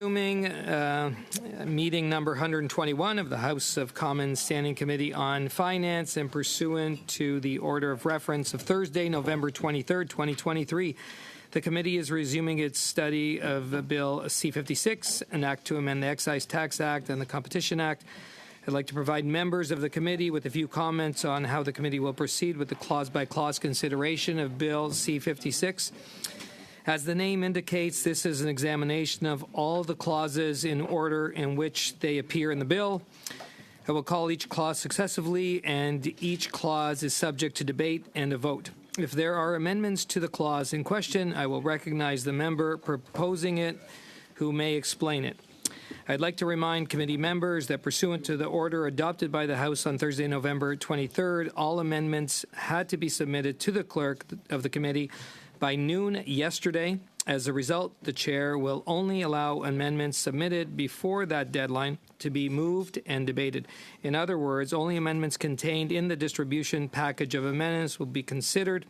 Meeting number 121 of the House of Commons Standing Committee on Finance, and pursuant to the order of reference of Thursday, November 23rd, 2023, the committee is resuming its study of Bill C-56, an act to amend the Excise Tax Act and the Competition Act. I'd like to provide members of the committee with a few comments on how the committee will proceed with the clause-by-clause consideration of Bill C-56. As the name indicates, this is an examination of all the clauses in order in which they appear in the bill. I will call each clause successively, and each clause is subject to debate and a vote. If there are amendments to the clause in question, I will recognize the member proposing it who may explain it. I'd like to remind committee members that pursuant to the order adopted by the House on Thursday, November 23rd, all amendments had to be submitted to the clerk of the committee by noon yesterday. As a result, the chair will only allow amendments submitted before that deadline to be moved and debated. In other words, only amendments contained in the distribution package of amendments will be considered.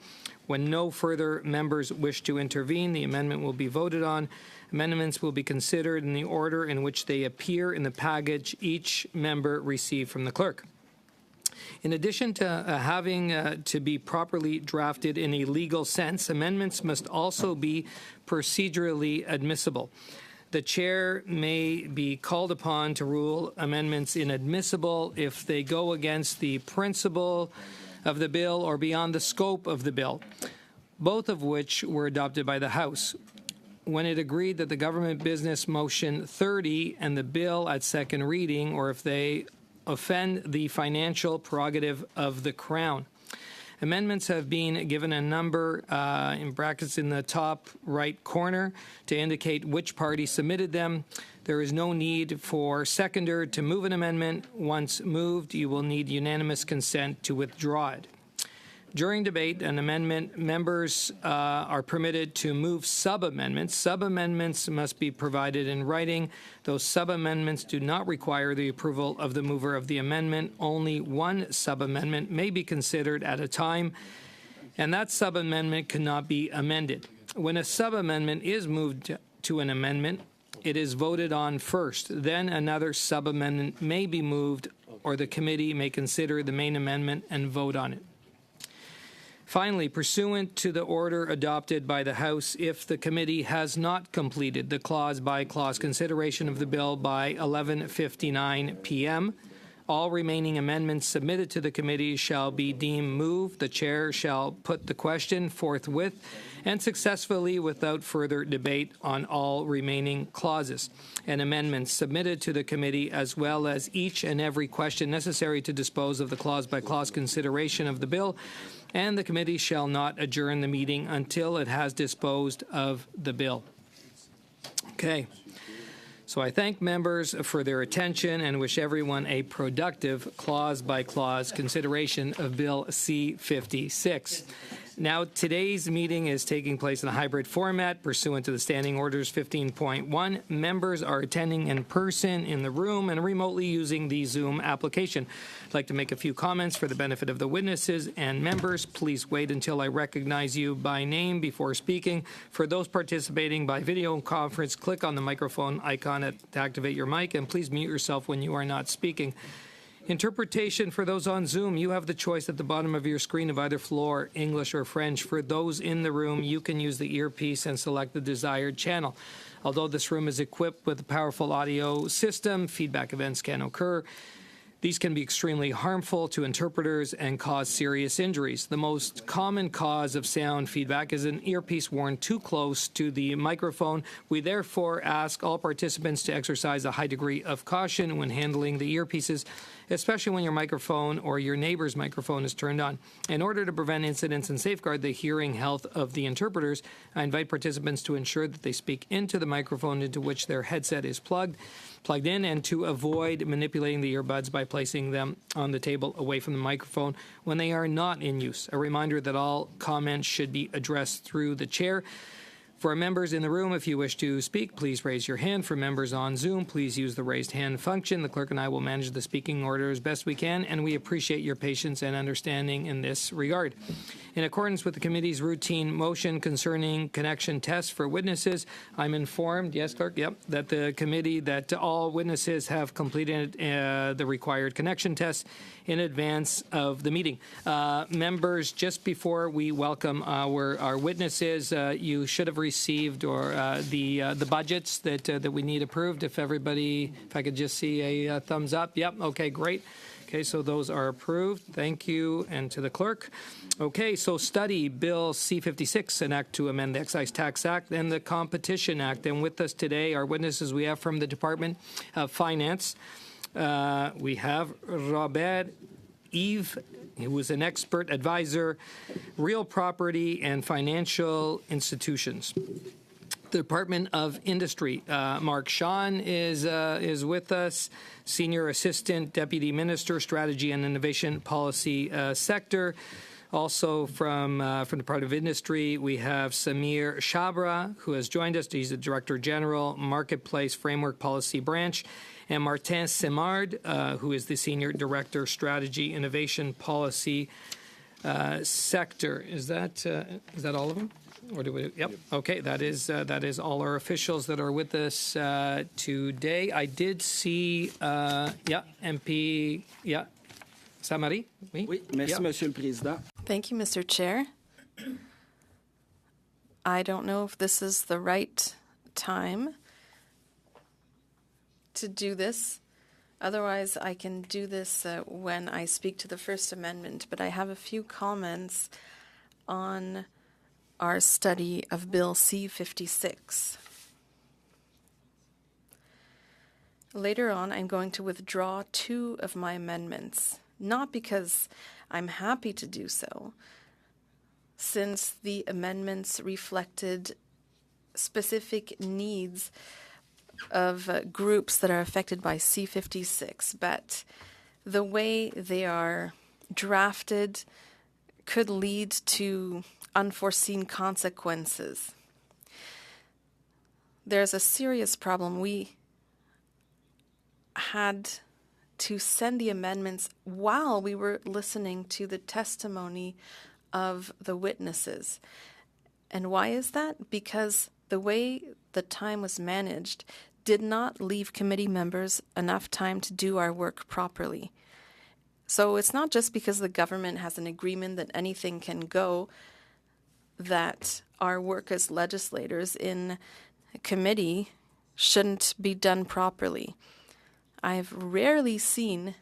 When no further members wish to intervene, the amendment will be voted on. Amendments will be considered in the order in which they appear in the package each member received from the clerk. In addition to having to be properly drafted in a legal sense, amendments must also be procedurally admissible. The chair may be called upon to rule amendments inadmissible if they go against the principle of the bill or beyond the scope of the bill, both of which were adopted by the House when it agreed that the government business motion 30 and the bill at second reading, or if they offend the financial prerogative of the Crown. Amendments have been given a number in brackets in the top right corner to indicate which party submitted them. There is no need for seconder to move an amendment. Once moved, you will need unanimous consent to withdraw it. During debate, an amendment, members are permitted to move sub-amendments. Sub-amendments must be provided in writing. Those sub-amendments do not require the approval of the mover of the amendment. Only one sub-amendment may be considered at a time, and that sub-amendment cannot be amended. When a sub-amendment is moved to an amendment, it is voted on first. Then another sub-amendment may be moved, or the committee may consider the main amendment and vote on it. Finally, pursuant to the order adopted by the House, if the committee has not completed the clause-by-clause consideration of the bill by 11:59 p.m., all remaining amendments submitted to the committee shall be deemed moved. The chair shall put the question forthwith and successfully without further debate on all remaining clauses and amendments submitted to the committee, as well as each and every question necessary to dispose of the clause-by-clause consideration of the bill, and the committee shall not adjourn the meeting until it has disposed of the bill. Okay. So I thank members for their attention and wish everyone a productive clause-by-clause consideration of Bill C-56. Now, today's meeting is taking place in a hybrid format pursuant to the Standing Orders 15.1. Members are attending in person in the room and remotely using the Zoom application. I'd like to make a few comments for the benefit of the witnesses and members. Please wait until I recognize you by name before speaking. For those participating by video conference, click on the microphone icon to activate your mic, and please mute yourself when you are not speaking. Interpretation for those on Zoom, you have the choice at the bottom of your screen of either Floor, English, or French. For those in the room, you can use the earpiece and select the desired channel. Although this room is equipped with a powerful audio system, feedback events can occur. These can be extremely harmful to interpreters and cause serious injuries. The most common cause of sound feedback is an earpiece worn too close to the microphone. We therefore ask all participants to exercise a high degree of caution when handling the earpieces, especially when your microphone or your neighbor's microphone is turned on. In order to prevent incidents and safeguard the hearing health of the interpreters, I invite participants to ensure that they speak into the microphone into which their headset is plugged in, and to avoid manipulating the earbuds by placing them on the table away from the microphone when they are not in use. A reminder that all comments should be addressed through the chair. For members in the room, if you wish to speak, please raise your hand. For members on Zoom, please use the raised hand function. The clerk and I will manage the speaking order as best we can, and we appreciate your patience and understanding in this regard. In accordance with the committee's routine motion concerning connection tests for witnesses, I'm informed, yes, clerk, yep, that the committee, that all witnesses have completed the required connection tests in advance of the meeting. Members, just before we welcome our witnesses, you should have received the budgets that we need approved. If I could just see a thumbs up. Yep. Okay. Great. Okay, so those are approved. Thank you, and to the clerk. Okay, so study Bill C-56, an act to amend the Excise Tax Act and the Competition Act. And with us today, our witnesses we have from the Department of Finance. We have Robert Yves, who is an expert advisor, real property and financial institutions. The Department of Industry, Mark Sean is with us, Senior Assistant Deputy Minister, Strategy and Innovation Policy Sector. Also from the Department of Industry, we have Samir Shabra, who has joined us. He's the Director General, Marketplace Framework Policy Branch, and Martin Simard, who is the Senior Director, Strategy Innovation Policy Sector. Is that all of them? Or do we? Yep. Okay. That is all our officials that are with us today. I did see, MP, Samari. Oui, merci, Monsieur le Président. Thank you, Mr. Chair. I don't know if this is the right time to do this. Otherwise, I can do this when I speak to the First Amendment. But I have a few comments on our study of Bill C-56. Later on, I'm going to withdraw 2 of my amendments, not because I'm happy to do so, since the amendments reflected specific needs of groups that are affected by C-56, but the way they are drafted could lead to unforeseen consequences. There's a serious problem. We had to send the amendments while we were listening to the testimony of the witnesses. And why is that? Because the way the time was managed did not leave committee members enough time to do our work properly. So it's not just because the government has an agreement that anything can go that our work as legislators in committee shouldn't be done properly. I've rarely seen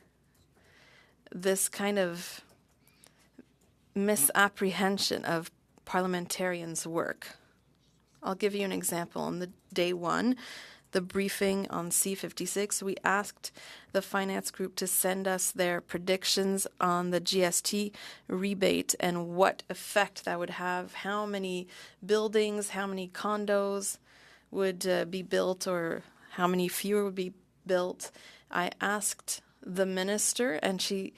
this kind of misapprehension of parliamentarians' work. I'll give you an example. On the day 1, the briefing on C-56, we asked the finance group to send us their predictions on the GST rebate and what effect that would have, how many buildings, how many condos would be built, or how many fewer would be built. I asked the minister, and she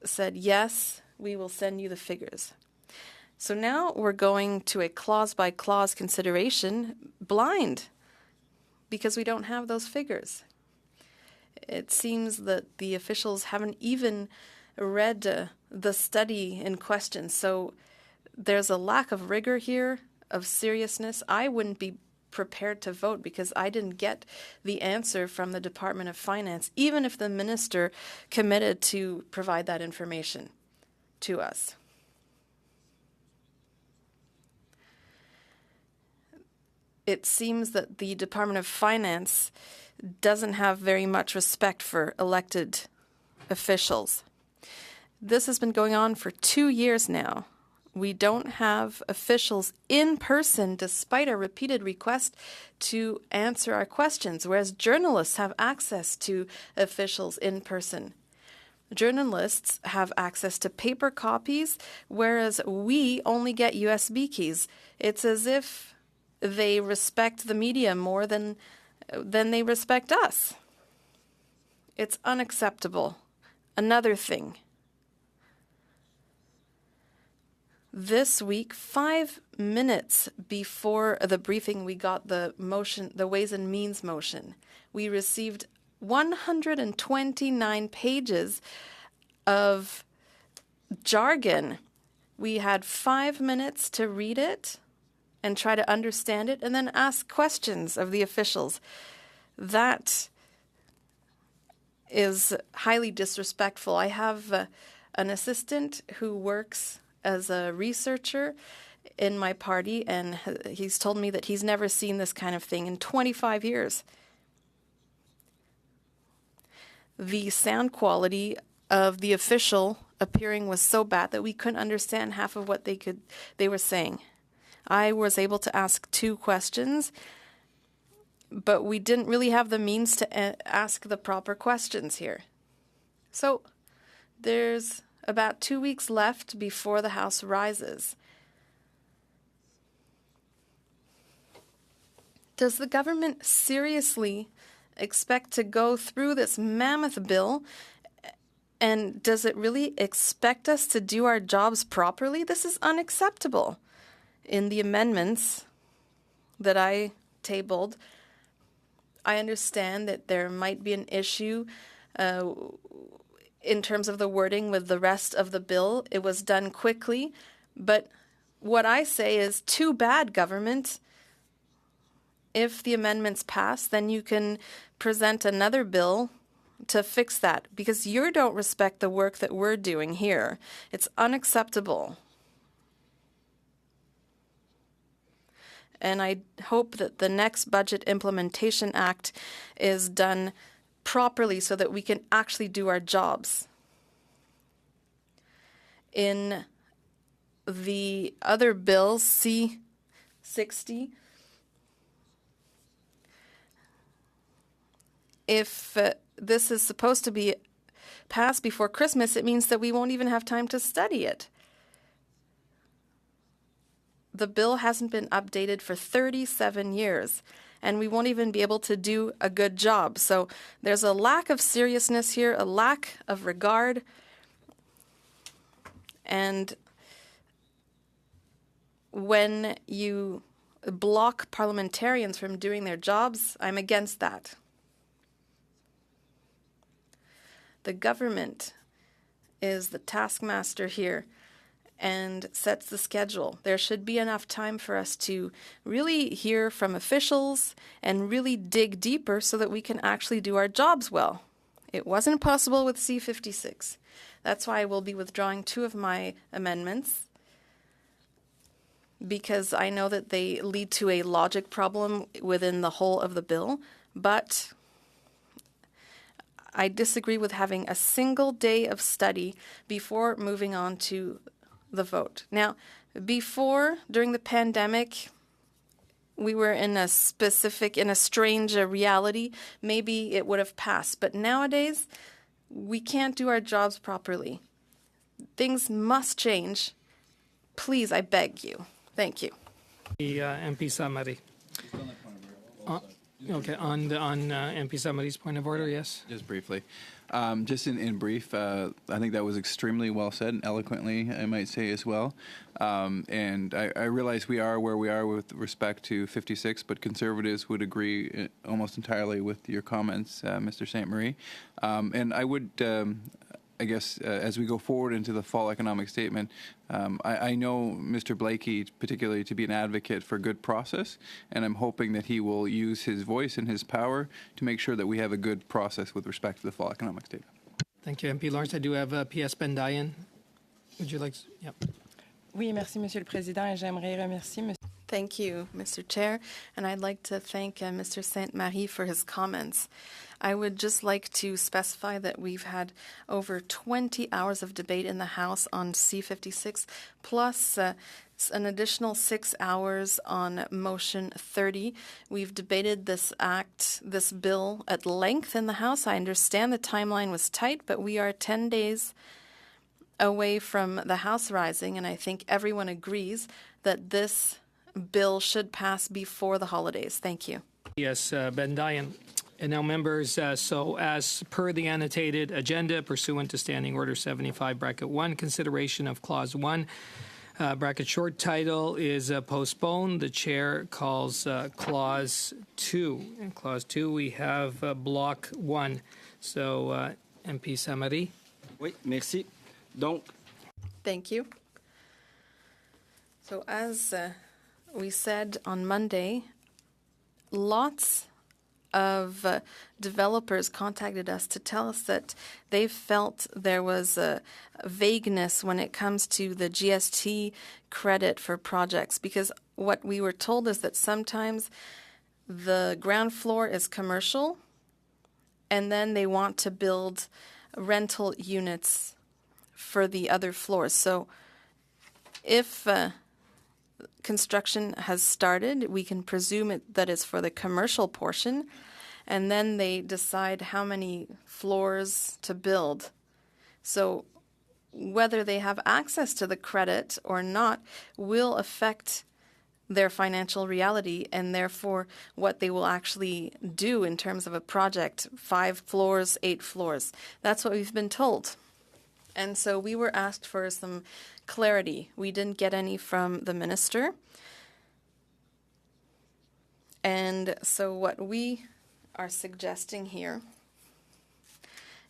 said, yes, we will send you the figures. So now we're going to a clause-by-clause consideration blind, because we don't have those figures. It seems that the officials haven't even read the study in question. So there's a lack of rigor here, of seriousness. I wouldn't be prepared to vote because I didn't get the answer from the Department of Finance, even if the minister committed to provide that information to us. It seems that the Department of Finance doesn't have very much respect for elected officials. This has been going on for 2 years now. We don't have officials in person despite our repeated request to answer our questions, whereas journalists have access to officials in person. Journalists have access to paper copies, whereas we only get USB keys. It's as if they respect the media more than they respect us. It's unacceptable. Another thing. This week, 5 minutes before the briefing, we got the motion, the Ways and Means motion. We received 129 pages of jargon We had 5 minutes to read it and try to understand it and then ask questions of the officials. That is highly disrespectful. I have an assistant who works as a researcher in my party, and he's told me that he's never seen this kind of thing in 25 years. The sound quality of the official appearing was so bad that we couldn't understand half of what they were saying. I was able to ask 2 questions, but we didn't really have the means to ask the proper questions here. So there's about 2 weeks left before the House rises. Does the government seriously expect to go through this mammoth bill? And does it really expect us to do our jobs properly? This is unacceptable. In the amendments that I tabled, I understand that there might be an issue in terms of the wording with the rest of the bill. It was done quickly, but what I say is too bad, government. If the amendments pass, then you can present another bill to fix that, because you don't respect the work that we're doing here. It's unacceptable. And I hope that the next Budget Implementation Act is done properly so that we can actually do our jobs. In the other bill, C-60, if this is supposed to be passed before Christmas, it means that we won't even have time to study it. The bill hasn't been updated for 37 years, and we won't even be able to do a good job. So there's a lack of seriousness here, a lack of regard, and when you block parliamentarians from doing their jobs, I'm against that. The government is the taskmaster here and sets the schedule. There should be enough time for us to really hear from officials and really dig deeper so that we can actually do our jobs well. It wasn't possible with C-56. That's why I will be withdrawing 2 of my amendments, because I know that they lead to a logic problem within the whole of the bill, but I disagree with having a single day of study before moving on to the vote. Now, during the pandemic, we were in a strange reality. Maybe it would have passed. But nowadays, we can't do our jobs properly. Things must change. Please, I beg you. Thank you. The MP Samari. Okay, on MP Samari's point of order, yes? Just briefly. Just in brief, I think that was extremely well said and eloquently, I might say, as well. And I realize we are where we are with respect to 56, but Conservatives would agree almost entirely with your comments, Mr. St. Marie. And I would, I guess, as we go forward into the fall economic statement, I know Mr. Blakey particularly to be an advocate for good process, and I'm hoping that he will use his voice and his power to make sure that we have a good process with respect to the fall economic statement. Thank you, MP Lawrence. I do have P.S. Bendayan. Would you like to? Yep. Oui, merci, Monsieur le Président, et j'aimerais remercier Monsieur. Thank you, Mr. Chair, and I'd like to thank Mr. Sainte-Marie for his comments. I would just like to specify that we've had over 20 hours of debate in the House on C-56, plus an additional 6 hours on Motion 30. We've debated this bill at length in the House. I understand the timeline was tight, but we are 10 days away from the House rising, and I think everyone agrees that this bill should pass before the holidays. Thank you. Yes, Bendayan. And now, members, so as per the annotated agenda, pursuant to Standing Order 75, Bracket 1, consideration of Clause 1, bracket short title is postponed. The Chair calls Clause 2. In Clause 2, we have Block 1. So, MP Samari. Oui, merci. Donc, Thank you. So as we said on Monday, lots of developers contacted us to tell us that they felt there was a vagueness when it comes to the GST credit for projects, because what we were told is that sometimes the ground floor is commercial and then they want to build rental units for the other floors. So if construction has started, we can presume that it's for the commercial portion, and then they decide how many floors to build. So whether they have access to the credit or not will affect their financial reality and therefore what they will actually do in terms of a project, 5 floors, 8 floors. That's what we've been told. And so we were asked for some clarity. We didn't get any from the minister. And so what we are suggesting here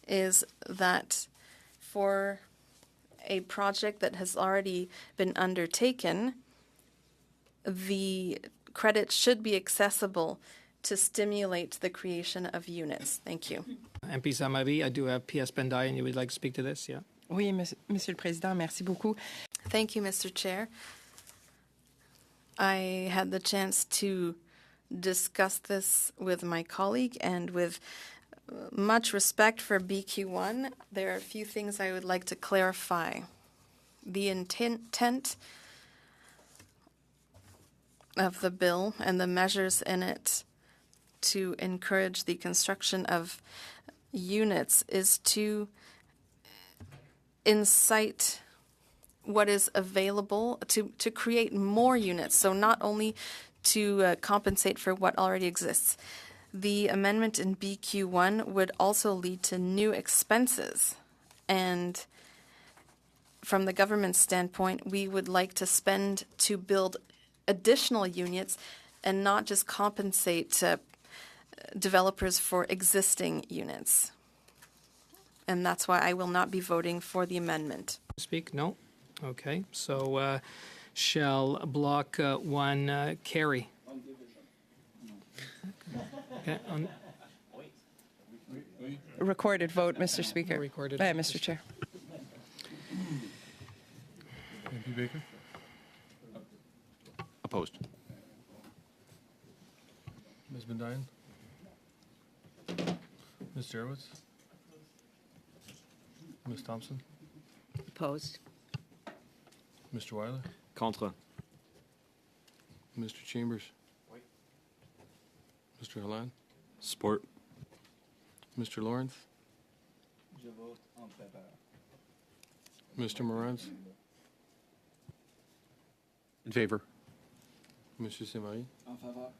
is that for a project that has already been undertaken, the credit should be accessible to stimulate the creation of units. Thank you. MP Samari, I do have PS Bendaye, and you would like to speak to this? Yeah. Oui, Monsieur le Président, merci beaucoup. Thank you, Mr. Chair. I had the chance to discuss this with my colleague, and with much respect for BQ1, there are a few things I would like to clarify. The intent of the bill and the measures in it to encourage the construction of units is to incite what is available, to create more units, so not only to compensate for what already exists. The amendment in BQ1 would also lead to new expenses, and from the government standpoint, we would like to spend to build additional units and not just compensate developers for existing units. And that's why I will not be voting for the amendment. Speak? No? Okay. So shall block 1 carry? Okay. Recorded vote, Mr. Speaker. Recorded. Mr. Chair. MP Baker? Opposed. Ms. Bendayan? Ms. Jarowitz? Ms. Thompson? Opposed. Mr. Weiler? Contre. Mr. Chambers? Mr. Halan? Support. Mr. Lawrence? Mr. Morans? In favor. Mr. Samari? En faveur.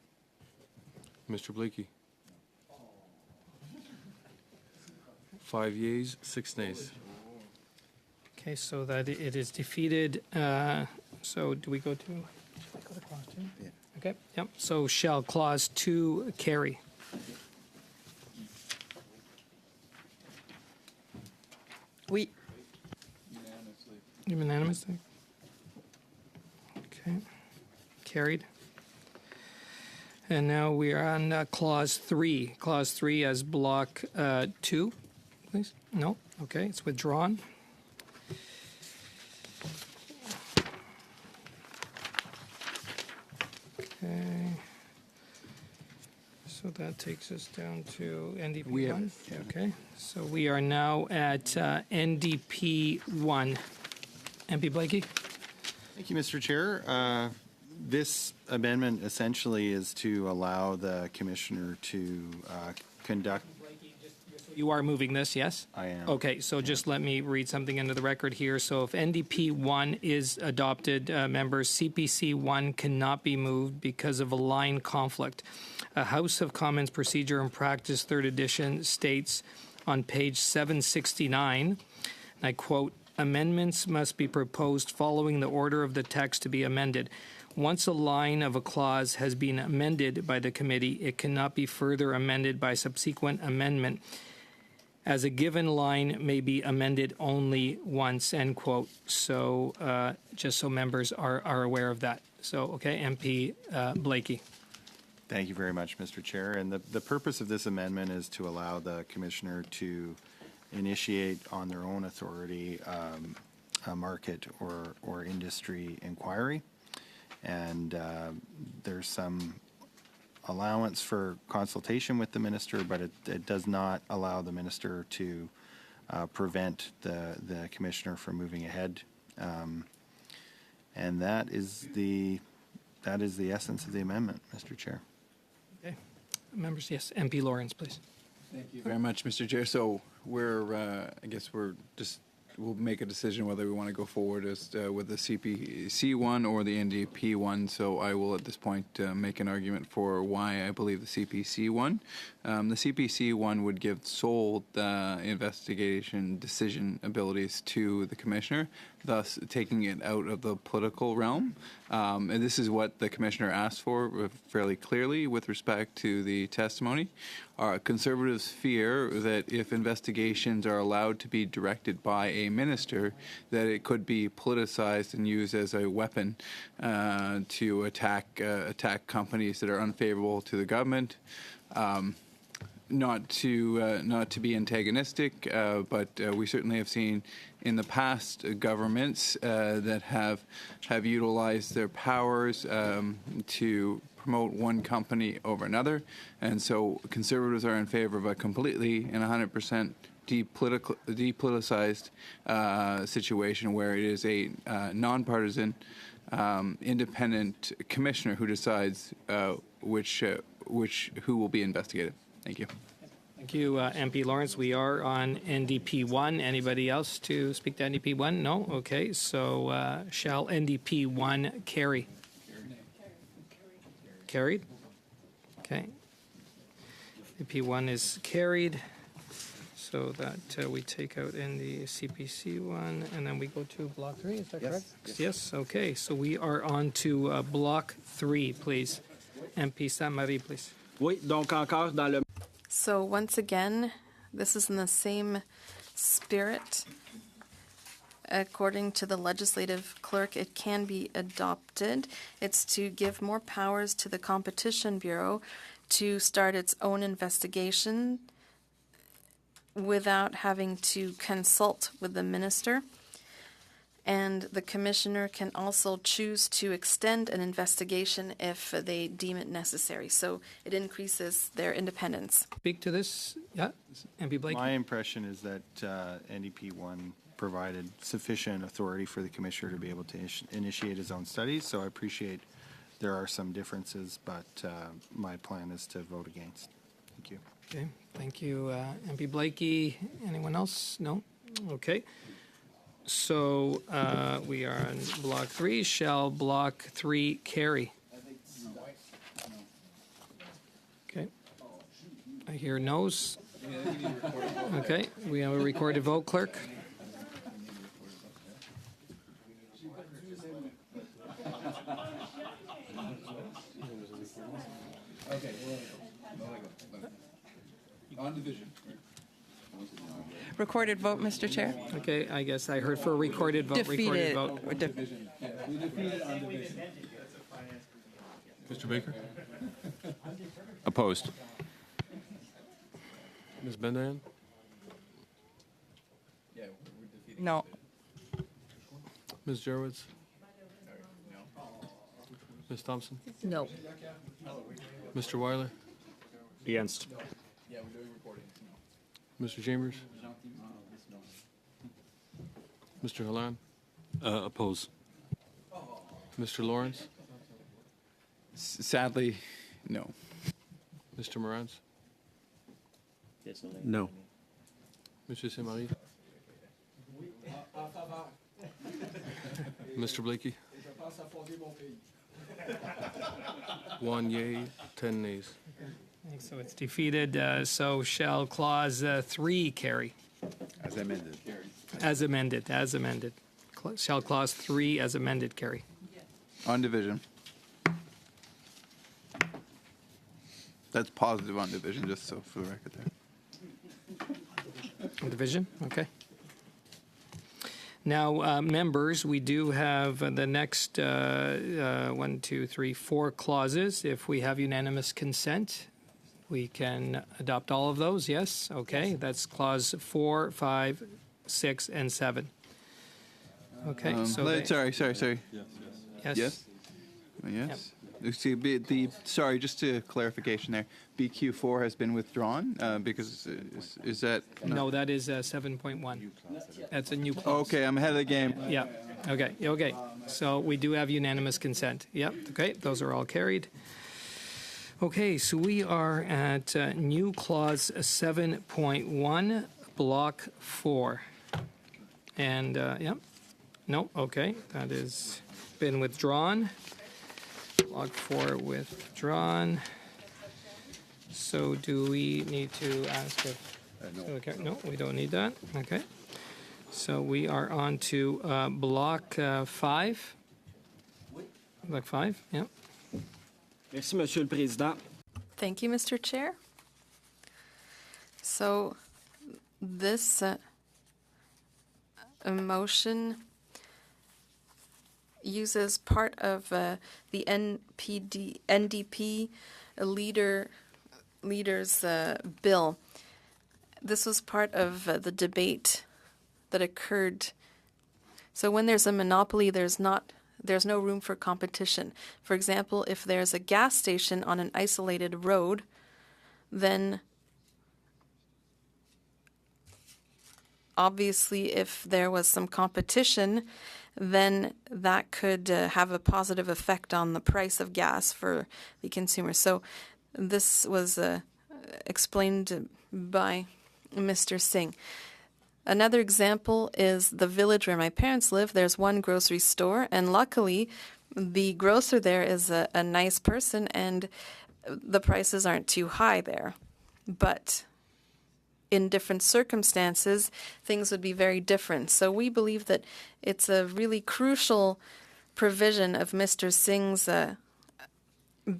Mr. Blakey? 5 yeas, 6 nays. Okay, so that it is defeated. So do we go to, should I go to clause 2? Yeah. Okay, yep. So shall clause 2 carry? Oui. Unanimously. Okay, carried. And now we are on clause 3. Clause 3 as block 2, please. No? Okay, it's withdrawn. Okay. So that takes us down to NDP 1. Okay. So we are now at NDP 1. MP Blakey? Thank you, Mr. Chair. This amendment essentially is to allow the commissioner to conduct. You are moving this, yes? I am. Okay, so just let me read something into the record here. So if NDP 1 is adopted, members, CPC 1 cannot be moved because of a line conflict. A House of Commons Procedure and Practice 3rd edition states on page 769, and I quote, amendments must be proposed following the order of the text to be amended. Once a line of a clause has been amended by the committee, it cannot be further amended by subsequent amendment. as a given line may be amended only once, end quote. So just so members are aware of that. So, okay, MP Blakey. Thank you very much, Mr. Chair. And the purpose of this amendment is to allow the commissioner to initiate on their own authority a market or industry inquiry. And there's some allowance for consultation with the minister, but it does not allow the minister to prevent the commissioner from moving ahead. And that is the essence of the amendment, Mr. Chair. Okay. Members, yes. MP Lawrence, please. Thank you very much, Mr. Chair. So I guess we'll make a decision whether we want to go forward with the CPC one or the NDP one. So I will at this point make an argument for why I believe the CPC one. The CPC one would give sole investigation decision abilities to the commissioner, thus taking it out of the political realm. And this is what the commissioner asked for fairly clearly with respect to the testimony. Conservatives fear that if investigations are allowed to be directed by a minister, that it could be politicized and used as a weapon to attack companies that are unfavorable to the government. Not to be antagonistic, but we certainly have seen in the past governments that have utilized their powers to promote one company over another, and so Conservatives are in favor of a completely and 100% depoliticized situation where it is a nonpartisan, independent commissioner who decides who will be investigated. Thank you. Thank you, MP Lawrence. We are on NDP 1. Anybody else to speak to NDP 1? No? Okay. So shall NDP 1 carry? Carried? Okay. NDP 1 is carried. So that we take out in the CPC 1, and then we go to Block 3. Is that correct? Yes. Okay. So we are on to Block 3, please. MP Sainte-Marie, please. Oui, donc encore dans le... So once again, this is in the same spirit. According to the legislative clerk, it can be adopted. It's to give more powers to the Competition Bureau to start its own investigation without having to consult with the minister. And the commissioner can also choose to extend an investigation if they deem it necessary. So it increases their independence. Speak to this. Yeah, MP Blakey. My impression is that NDP 1 provided sufficient authority for the commissioner to be able to initiate his own studies. So I appreciate there are some differences, but my plan is to vote against. Thank you. Okay, thank you, MP Blakey. Anyone else? No? Okay. So we are on Block 3. Shall Block 3 carry? Okay. I hear no's. Okay, we have a recorded vote, clerk. On division. Recorded vote, Mr. Chair. Okay, I guess I heard for a recorded vote. Recorded Defeated. vote. Mr. Baker? Opposed. Ms. Bendayan? No. Ms. Jerwitz? Ms. Thompson? No. Mr. Weiler? Against. Mr. Chambers? Mr. Halan? Oppose. Mr. Lawrence? Sadly, no. Mr. Morantz? No. Monsieur Sainte-Marie? Mr. Blakey? 1 yea, 10 nays. So it's defeated. So shall Clause 3 carry? As amended. As amended. As amended. Shall Clause 3 as amended carry? On division. That's positive on division, just so for the record there. Division, okay. Now, members, we do have the next 1, 2, 3, 4 clauses. If we have unanimous consent, we can adopt all of those, yes? Okay, that's clause 4, 5, 6, and 7. Okay, so sorry. yes. Yes? Yes. See, sorry, just a clarification there. BQ4 has been withdrawn because is that? No, that is 7.1. That's a new clause. Okay, I'm ahead of the game. Yeah, okay. So we do have unanimous consent. Yep, okay, those are all carried. Okay, so we are at new clause 7.1, block 4. And, yep, no, okay, that has been withdrawn. Block 4 withdrawn. So do we need to ask if... Okay, no, we don't need that. Okay. So we are on to block 5. Block 5, yeah. Merci, Monsieur le Président. Thank you, Mr. Chair. So this motion uses part of the NDP leader's bill. This was part of the debate that occurred. So when there's a monopoly, there's no room for competition. For example, if there's a gas station on an isolated road, then obviously if there was some competition, then that could have a positive effect on the price of gas for the consumer. So this was explained by Mr. Singh. Another example is the village where my parents live. There's one grocery store, and luckily the grocer there is a nice person and the prices aren't too high there. But in different circumstances, things would be very different. So we believe that it's a really crucial provision of Mr. Singh's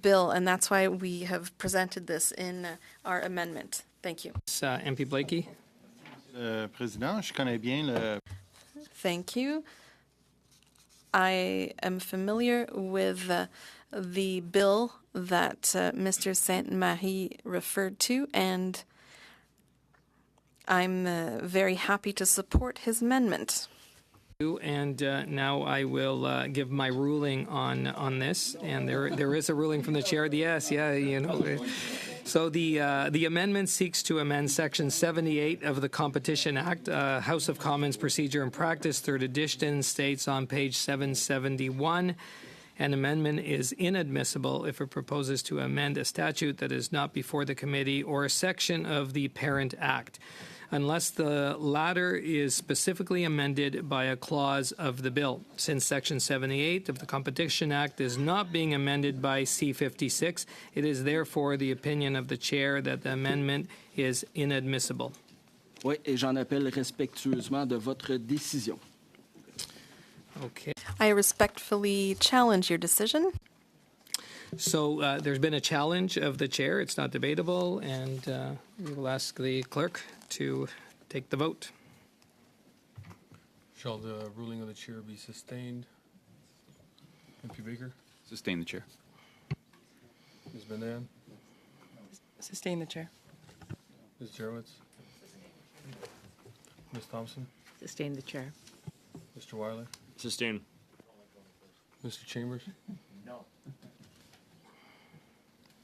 bill, and that's why we have presented this in our amendment. Thank you. MP Blakey. Président, je connais bien le... Thank you. I am familiar with the bill that Mr. Sainte-Marie referred to, and I'm very happy to support his amendment. And now I will give my ruling on this. And there is a ruling from the chair. Yes, yeah, you know. So the amendment seeks to amend Section 78 of the Competition Act. House of Commons Procedure and Practice, 3rd edition, states on page 771, an amendment is inadmissible if it proposes to amend a statute that is not before the committee or a section of the parent act, unless the latter is specifically amended by a clause of the bill. Since Section 78 of the Competition Act is not being amended by C-56, it is therefore the opinion of the chair that the amendment is inadmissible. Oui, et j'en appelle respectueusement de votre décision. Okay. I respectfully challenge your decision. So there's been a challenge of the chair. It's not debatable, and we will ask the clerk to take the vote. Shall the ruling of the chair be sustained? MP Baker? Sustain the chair. Ms. Bandan? Sustain the chair. Ms. Jarowitz? Ms. Thompson? Sustain the chair. Mr. Weiler? Sustain. Mr. Chambers? No.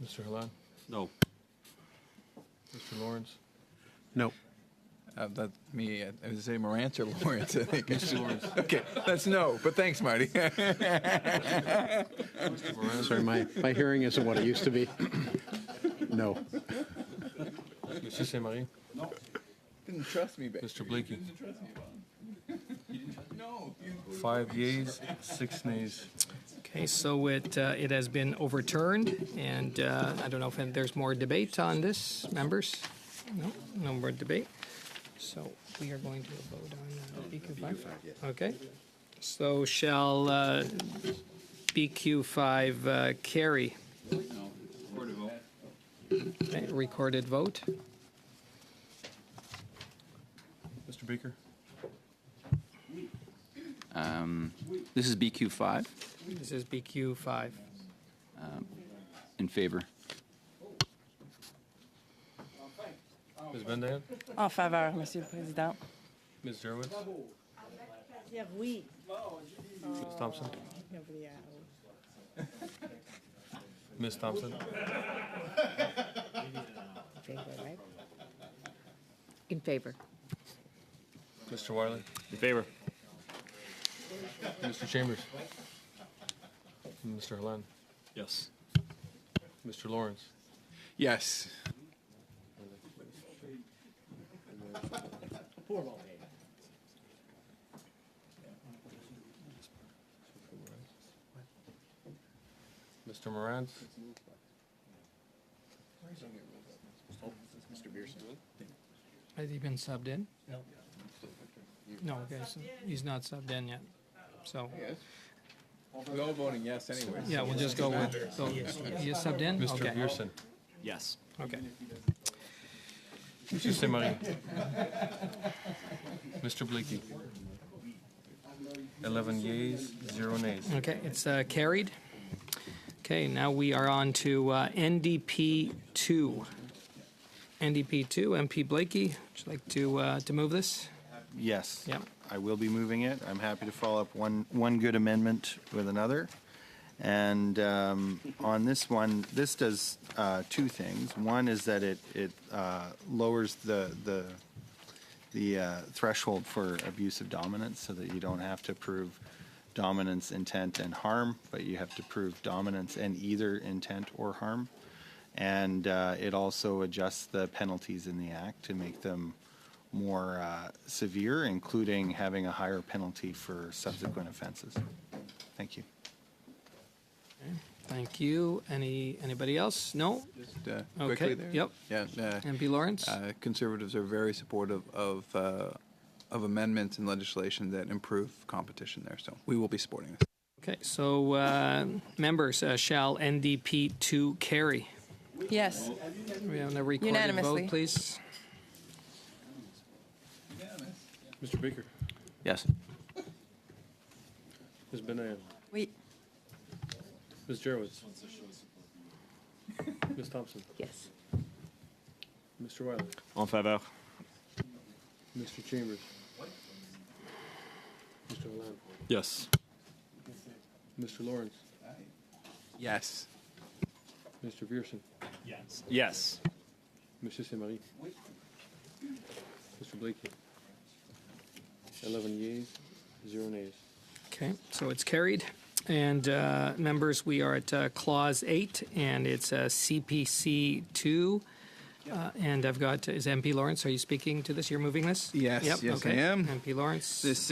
Mr. Halan? No. Mr. Lawrence? No. That me. I was say Morantz or Lawrence. I think. Mr. Lawrence? Okay, that's no. But thanks, Marty. Mr. Moran? Sorry, my hearing isn't what it used to be. No. Monsieur Saint-Marie? Didn't trust me, Mr. Blakey? No. 5 yeas, 6 nays. Okay, so it has been overturned, and I don't know if there's more debate on this, members. No more debate. So we are going to vote on BQ5. Okay. So shall BQ5 carry? Okay, recorded vote. Mr. Beaker? This is BQ5. This is BQ 5. In favor. Ms. Bendayan? En faveur, Monsieur le Président. Ms. Jerwitz? Oui. Ms. Thompson? Ms. Thompson? In favor. Mr. Wiley? In favor. Mr. Chambers? Mr. Halan? Yes. Mr. Lawrence? Yes. Mr. Morantz? Has he been subbed in? No. No, okay, so he's not subbed in yet. So, We're all voting yes anyway. yeah, we'll just go with, so, he is subbed in? Mr. Okay. Pearson? Yes. Okay. Mr. Semarie? Mr. Bleaky? 11 yeas, 0 nays. Okay, it's carried. Okay, now we are on to NDP 2. NDP 2, MP Blakey, would you like to move this? Yes. Yep. I will be moving it. I'm happy to follow up one good amendment with another. And on this one, this does two things. One is that it lowers the threshold for abuse of dominance so that you don't have to prove dominance, intent, and harm, but you have to prove dominance and either intent or harm. And it also adjusts the penalties in the Act to make them more severe, including having a higher penalty for subsequent offenses. Thank you. Thank you. Anybody else? No? Just quickly Okay, there. yep. Yeah. MP Lawrence? Conservatives are very supportive of amendments and legislation that improve competition there. So we will be supporting this. Okay, so members, shall NDP 2 carry? Yes. We have a recorded Unanimously. vote, please. Mr. Beaker? Yes. Ms. Benayan? Oui. Ms. Jerwitz? Ms. Thompson? Yes. Mr. Wiley? En faveur. Mr. Chambers? Mr. Halan? Yes. Mr. Lawrence? Yes. Mr. Pearson? Yes. Monsieur Semarie? Mr. Blakey? 11 yeas, 0 nays. Okay, so it's carried. And members, we are at Clause 8, and it's CPC 2. And I've got, is MP Lawrence, are you speaking to this? You're moving this? Yes, Yep, yes, okay. I am. MP Lawrence? This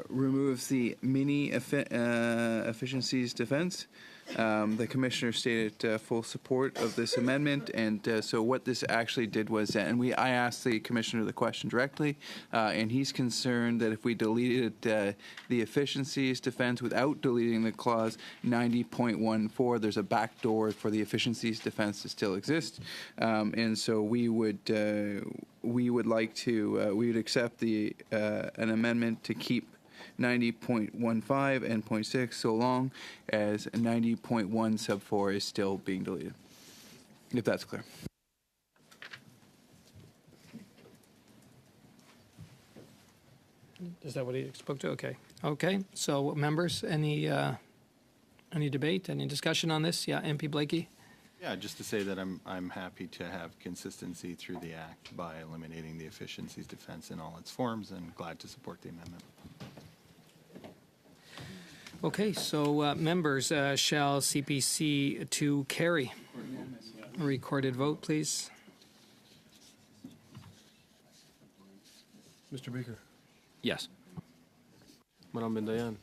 removes the mini efficiencies defense. The commissioner stated full support of this amendment, and so what this actually did was, and I asked the commissioner the question directly, and he's concerned that if we deleted the efficiencies defense without deleting the clause 90.14, there's a backdoor for the efficiencies defense to still exist, and so we would like to we would accept an amendment to keep 90.15 and 0.6 so long as 90.1 sub 4 is still being deleted. If that's clear. Is that what he spoke to? Okay. Okay, so members, any debate, any discussion on this? Yeah, MP Blakey? Yeah, just to say that I'm happy to have consistency through the Act by eliminating the efficiencies defense in all its forms, and glad to support the amendment. Okay, so members, shall CPC 2 carry? A recorded vote, please. Mr. Beaker? Yes. Madame Bendayan?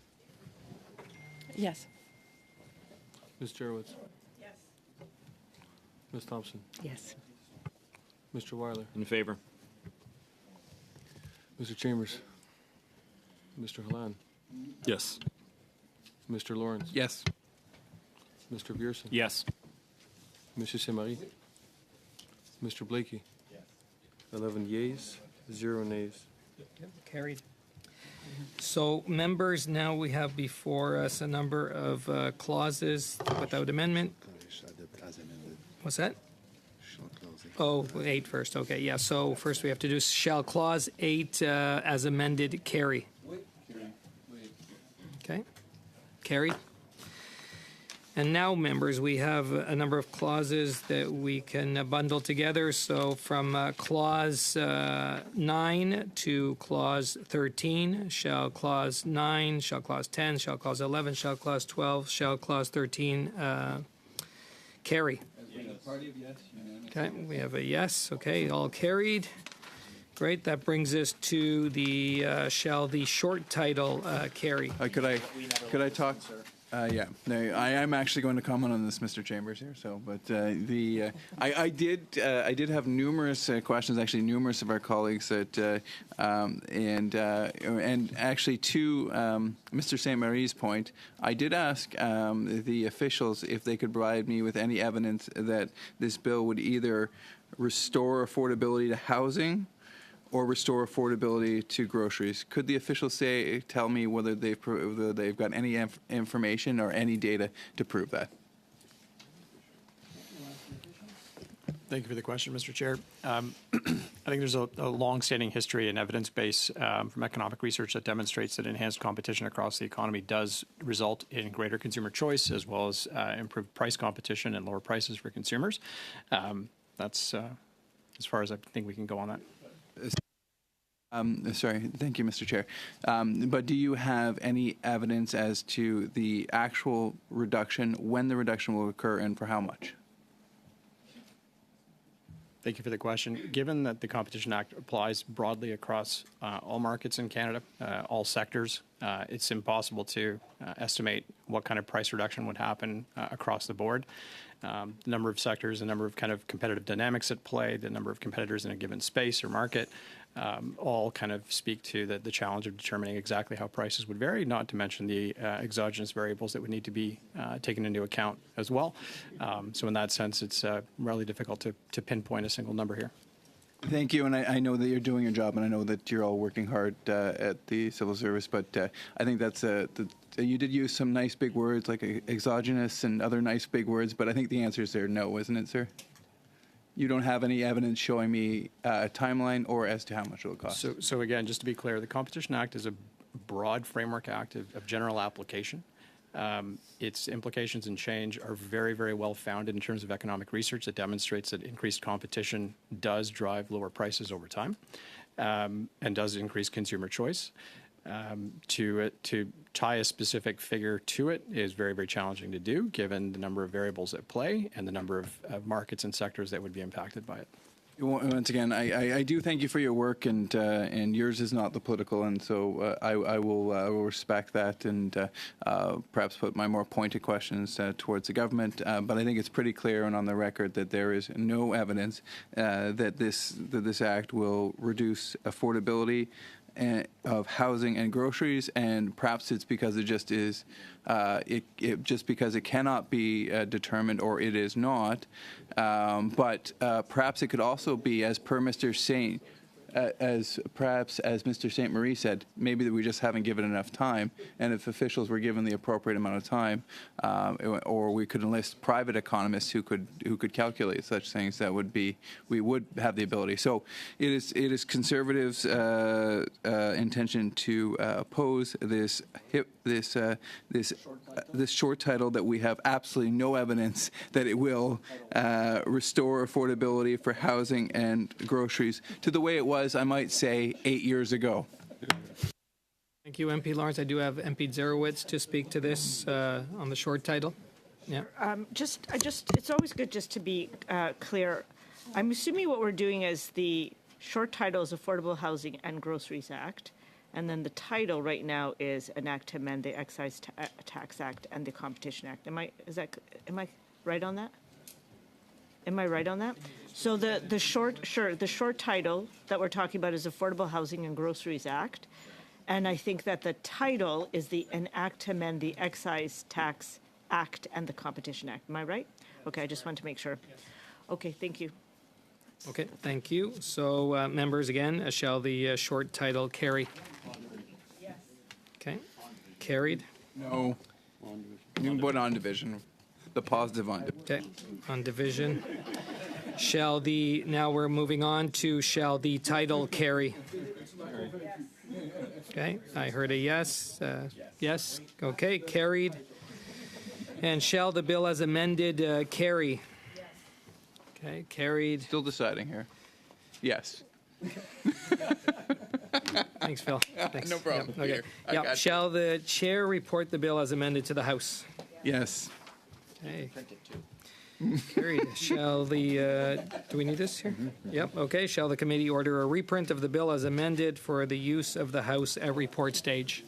Yes. Ms. Jerwitz? Yes. Ms. Thompson? Yes. Mr. Weiler? In favor. Mr. Chambers? Mr. Halan? Yes. Mr. Lawrence? Yes. Mr. Pearson? Yes. Monsieur Semarie? Mr. Blakey? 11 yeas, 0 nays. Carried. So, members, now we have before us a number of clauses without amendment. What's that? Oh, 8 first. Okay, yeah. So first we have to do shall clause 8 as amended carry. Okay, carried. And now, members, we have a number of clauses that we can bundle together. So from clause 9 to clause 13, shall clause 9, shall clause 10, shall clause 11, shall clause 12, shall clause 13 carry. Okay, we have a yes. Okay, all carried. Great. That brings us to the shall the short title carry. Could I talk? Yeah, no, I am actually going to comment on this, Mr. Chambers here. So, but I did have numerous questions. Actually, numerous of our colleagues that and actually to Mr. St. Marie's point, I did ask the officials if they could provide me with any evidence that this bill would either restore affordability to housing or restore affordability to groceries. Could the officials tell me whether they've got any information or any data to prove that? Thank you for the question, Mr. Chair. I think there's a long-standing history and evidence base from economic research that demonstrates that enhanced competition across the economy does result in greater consumer choice as well as improved price competition and lower prices for consumers. That's as far as I think we can go on that. Sorry, thank you, Mr. Chair. But do you have any evidence as to the actual reduction, when the reduction will occur, and for how much? Thank you for the question. Given that the Competition Act applies broadly across all markets in Canada, all sectors, it's impossible to estimate what kind of price reduction would happen across the board. The number of sectors, the number of kind of competitive dynamics at play, the number of competitors in a given space or market, all kind of speak to the challenge of determining exactly how prices would vary, not to mention the exogenous variables that would need to be taken into account as well. So in that sense, it's really difficult to pinpoint a single number here. Thank you, and I know that you're doing your job, and I know that you're all working hard at the civil service, but I think that's you did use some nice big words like exogenous and other nice big words, but I think the answer is there no, isn't it, sir? You don't have any evidence showing me a timeline or as to how much it will cost. So again, just to be clear, the Competition Act is a broad framework act of general application. Its implications and change are very, very well founded in terms of economic research that demonstrates that increased competition does drive lower prices over time and does increase consumer choice. To tie a specific figure to it is very, very challenging to do, given the number of variables at play and the number of markets and sectors that would be impacted by it. Once again, I do thank you for your work, and yours is not the political, and so I will respect that and perhaps put my more pointed questions towards the government. But I think it's pretty clear and on the record that there is no evidence that this act will reduce affordability of housing and groceries, and perhaps it's because it just is, just because it cannot be determined, or it is not. But perhaps it could also be, as per Mr. St. As Mr. St. Marie said, maybe that we just haven't given enough time, and if officials were given the appropriate amount of time, or we could enlist private economists who could calculate such things, we would have the ability. So it is Conservatives' intention to oppose this short title that we have absolutely no evidence that it will restore affordability for housing and groceries to the way it was, I might say, 8 years ago. Thank you, MP Lawrence. I do have MP Zerowitz to speak to this on the short title. Yeah. It's always good just to be clear. I'm assuming what we're doing is the short title is Affordable Housing and Groceries Act, and then the title right now is an act to amend the Excise Tax Act and the Competition Act. Am I right on that? Am I right on that? So the short title that we're talking about is Affordable Housing and Groceries Act, and I think that the title is an act to amend the Excise Tax Act and the Competition Act. Am I right? Okay, I just want to make sure. Okay, thank you. Okay, thank you. So, members, again, shall the short title carry? Yes. Okay, carried. No. You can put on division. The positive on division. Okay, on division. Shall the, now we're moving on to shall the title carry? Okay, I heard a yes. Yes, okay, carried. And shall the bill as amended carry? Okay, carried. Still deciding here. Yes. Thanks, Phil. Thanks. No problem, Yep, okay. Peter. I Yep. got you. Shall the chair report the bill as amended to the House? Yes. Okay. Carried. Shall the, do we need this here? Yep, okay. Shall the committee order a reprint of the bill as amended for the use of the House at report stage?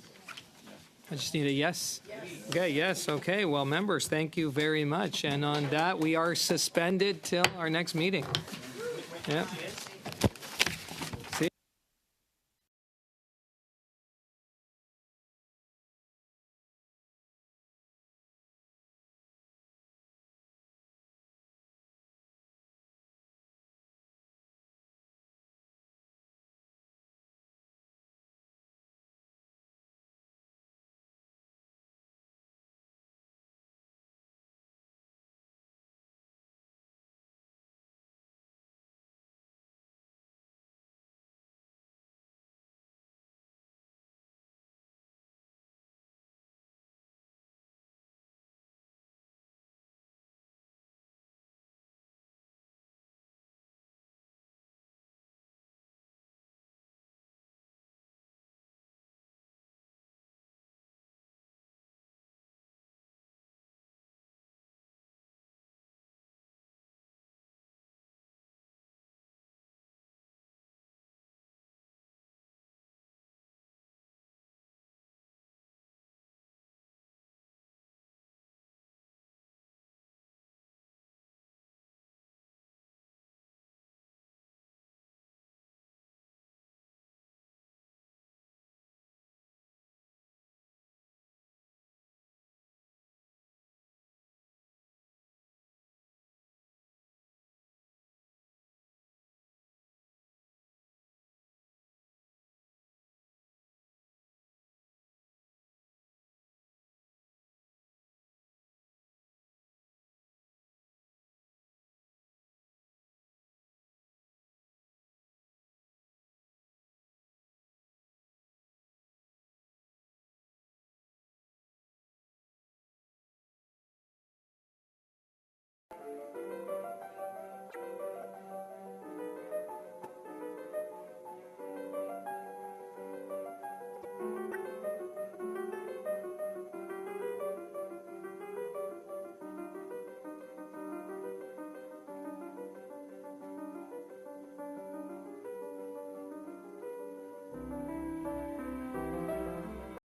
I just need a yes. Okay, yes, okay. Well, members, thank you very much. And on that, we are suspended till our next meeting. Yep.